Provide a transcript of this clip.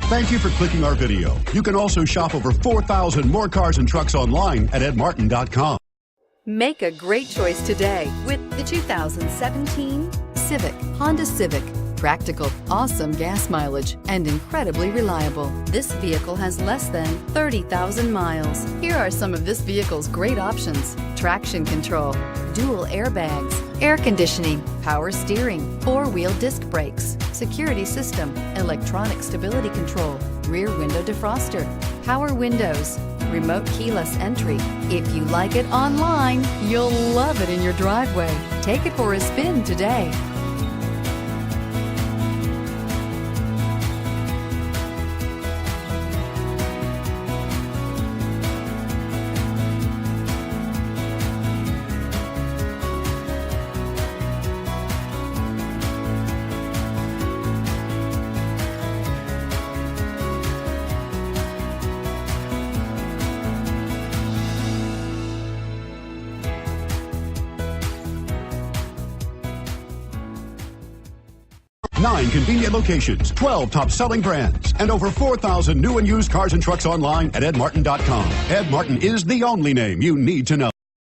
Thank you for clicking our video. You can also shop over 4,000 more cars and trucks online at edmartin.com. Make a great choice today with the 2017 Civic, Honda Civic. Practical, awesome gas mileage, and incredibly reliable. This vehicle has less than 30,000 miles. Here are some of this vehicle's great options: traction control, dual airbags, air conditioning, power steering, four-wheel disc brakes, security system, electronic stability control, rear window defroster, power windows, remote keyless entry. If you like it online, you'll love it in your driveway. Take it for a spin today. Nine convenient locations, 12 top-selling brands, and over 4,000 new and used cars and trucks online at edmartin.com. Ed Martin is the only name you need to know.